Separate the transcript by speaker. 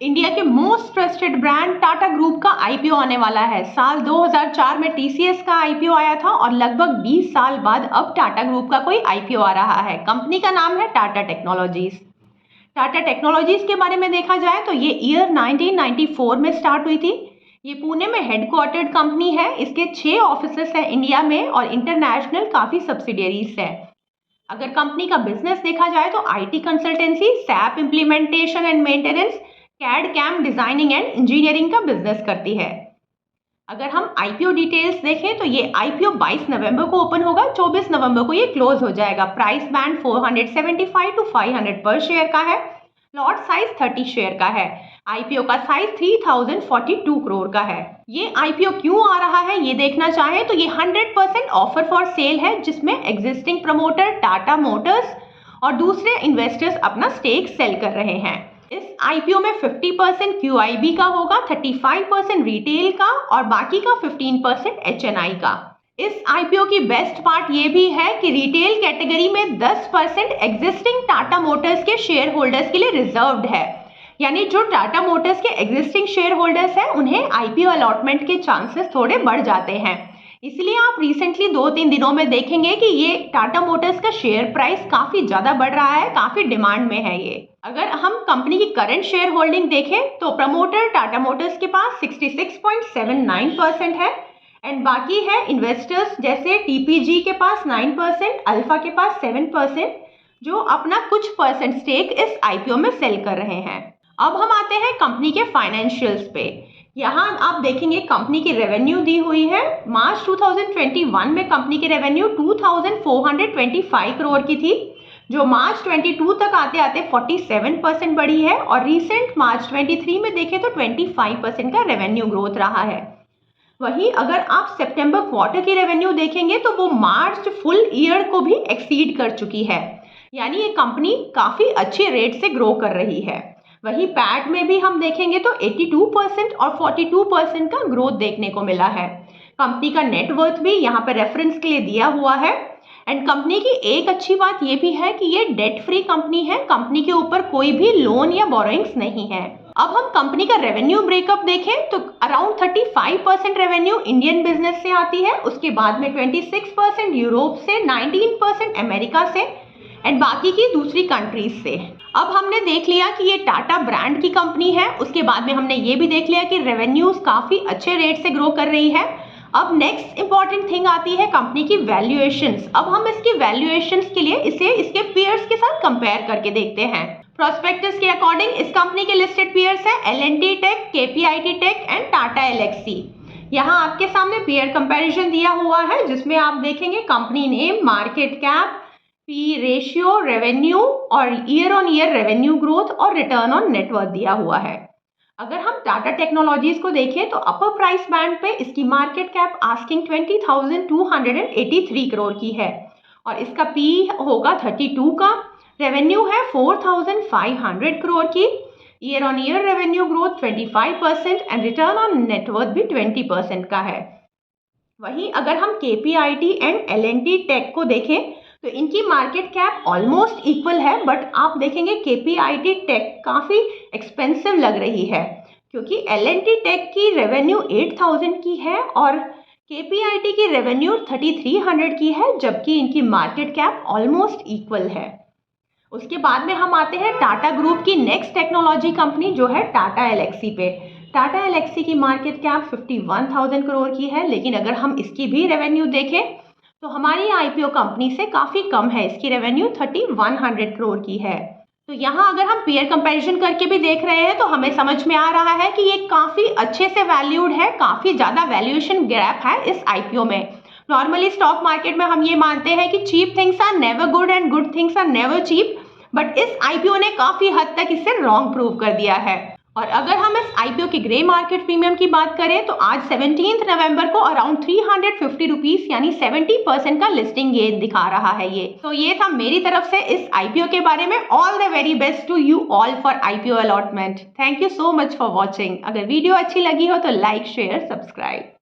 Speaker 1: India के most trusted brand Tata group का IPO आने वाला है। साल 2004 में टीसीएस का आईपीओ आया था और लगभग 20 साल बाद अब टाटा ग्रुप का कोई आईपीओ आ रहा है। कंपनी का नाम है टाटा टेक्नोलॉजीज। टाटा टेक्नोलॉजीज के बारे में देखा जाए तो ये ईयर 1994 में स्टार्ट हुई थी। ये पुणे में हेडक्वार्टर्ड कंपनी है। इसके 6 ऑफिसेस हैं इंडिया में और इंटरनेशनल काफ़ी सब्सिडियरीज है। अगर कंपनी का बिजनेस देखा जाए तो IT consultancy, SAP implementation and maintenance, CAD CAM designing and engineering का बिजनेस करती है। अगर हम आईपीओ डिटेल्स देखें तो ये आईपीओ 22 नवंबर को ओपन होगा, 24 नवंबर को ये क्लोज हो जाएगा। प्राइस बैंड 475 to 500 पर शेयर का है। लॉट साइज 30 शेयर का है। आईपीओ का साइज 3042 करोड़ का है। ये आईपीओ क्यों आ रहा है ये देखना चाहे तो ये 100% ऑफर फॉर सेल है, जिसमें एग्जिस्टिंग प्रमोटर टाटा मोटर्स और दूसरे इन्वेस्टर्स अपना स्टेक सेल कर रहे हैं। इस आईपीओ में 50% क्यूआईबी का होगा, 35% रिटेल का और बाकी का 15% एचएनआई का। इस आईपीओ की बेस्ट पार्ट ये भी है कि रिटेल कैटेगरी में 10% एग्जिस्टिंग टाटा मोटर्स के शेयर होल्डर्स के लिए रिजर्व्ड है। यानी जो टाटा मोटर्स के एग्जिस्टिंग शेयर होल्डर्स हैं उन्हें आईपीओ अलॉटमेंट के चांसेस थोड़े बढ़ जाते हैं। इसलिए आप रिसेंटली 2-3 दिनों में देखेंगे कि ये टाटा मोटर्स का शेयर प्राइस काफी ज्यादा बढ़ रहा है, काफी डिमांड में है ये। अगर हम कंपनी की करंट शेयर होल्डिंग देखें तो प्रमोटर टाटा मोटर्स के पास 66.79% है एंड बाकी है इन्वेस्टर्स जैसे टीपीजी के पास 9%, अल्फा के पास 7%, जो अपना कुछ परसेंट स्टेक इस आईपीओ में सेल कर रहे हैं। अब हम आते हैं कंपनी के फाइनेंशियल्स पे। यहाँ आप देखेंगे कंपनी की रेवेन्यू दी हुई है। मार्च 2021 में कंपनी की रेवेन्यू 2425 करोड़ की थी, जो मार्च 22 तक आते आते 47% बढ़ी है और रीसेंट मार्च 23 में देखें तो 25% का रेवेन्यू ग्रोथ रहा है। वहीं अगर आप सितंबर क्वार्टर की रेवेन्यू देखेंगे तो वो मार्च फुल ईयर को भी एक्सीड कर चुकी है। यानी ये कंपनी काफी अच्छे रेट से ग्रो कर रही है। वहीं पैट में भी हम देखेंगे तो 82% और 42% का ग्रोथ देखने को मिला है। कंपनी का नेटवर्थ भी यहाँ पे रेफरेंस के लिए दिया हुआ है। एंड कंपनी की एक अच्छी बात ये भी है कि ये डेट फ्री कंपनी है। कंपनी के ऊपर कोई भी लोन या बोरोइंग्स नहीं है। अब हम कंपनी का रेवेन्यू ब्रेकअप देखें तो अराउंड 35% रेवेन्यू इंडियन बिजनेस से आती है, उसके बाद में 26% यूरोप से, 19% अमेरिका से एंड बाकी की दूसरी कंट्रीज से। अब हमने देख लिया कि ये टाटा ब्रांड की कंपनी है, उसके बाद में हमने ये भी देख लिया कि रेवेन्यूज काफी अच्छे रेट से ग्रो कर रही है। अब नेक्स्ट इंपॉर्टेंट थिंग आती है कंपनी की वैल्यूएशंस। अब हम इसकी वैल्यूएशंस के लिए इसे इसके पीयर्स के साथ कंपेयर करके देखते हैं। प्रोस्पेक्टस के अकॉर्डिंग इस कंपनी के लिस्टेड पीयर्स है L&T tech, KPIT tech and Tata Elxsi. यहाँ आपके सामने पीयर कंपैरिजन दिया हुआ है, जिसमें आप देखेंगे company name, market cap, P ratio, revenue और year on year revenue growth और रिटर्न ऑन नेटवर्थ दिया हुआ है। अगर हम टाटा टेक्नोलॉजीज को देखें तो अपर प्राइस बैंड पे इसकी मार्केट कैप आस्किंग 20,283 करोड़ की है और इसका पी होगा 32 का। रेवेन्यू है 4,500 करोड़ की। Year on year revenue growth 25% and return on net worth भी 20% का है। वहीं अगर हम केपीआईटी एंड एल&टी टेक को देखें तो इनकी मार्केट कैप ऑलमोस्ट इक्वल है, बट आप देखेंगे केपीआईटी टेक काफ़ी एक्सपेंसिव लग रही है क्योंकि एल&टी टेक की रेवेन्यू 8,000 की है और केपीआईटी की रेवेन्यू 3,300 की है, जबकि इनकी मार्केट कैप ऑलमोस्ट इक्वल है। उसके बाद में हम आते हैं टाटा ग्रुप की नेक्स्ट टेक्नोलॉजी कंपनी जो है टाटा एल्क्सी पे। टाटा एल्क्सी की मार्केट कैप 51,000 करोड़ की है, लेकिन अगर हम इसकी भी रेवेन्यू देखें तो हमारी आईपीओ कंपनी से काफ़ी कम है। इसकी रेवेन्यू 3,100 करोड़ की है। तो यहाँ अगर हम पीयर कंपैरिजन करके भी देख रहे हैं तो हमें समझ में आ रहा है कि ये काफ़ी अच्छे से वैल्यूड है, काफ़ी ज़्यादा वैल्यूएशन गैप है इस आईपीओ में। नॉर्मली स्टॉक मार्केट में हम ये मानते हैं कि cheap things are never good and good things are never cheap, but इस आईपीओ ने काफ़ी हद तक इसे रॉन्ग प्रूव कर दिया है। और अगर हम इस आईपीओ के ग्रे मार्केट प्रीमियम की बात करें तो आज 17 नवंबर को अराउंड 350 रुपीज यानी 70% का लिस्टिंग गेन दिखा रहा है ये। तो ये था मेरी तरफ से इस आईपीओ के बारे में। All the very best to you all for IPO allotment. Thank you so much for watching. अगर वीडियो अच्छी लगी हो तो लाइक, शेयर, सब्सक्राइब।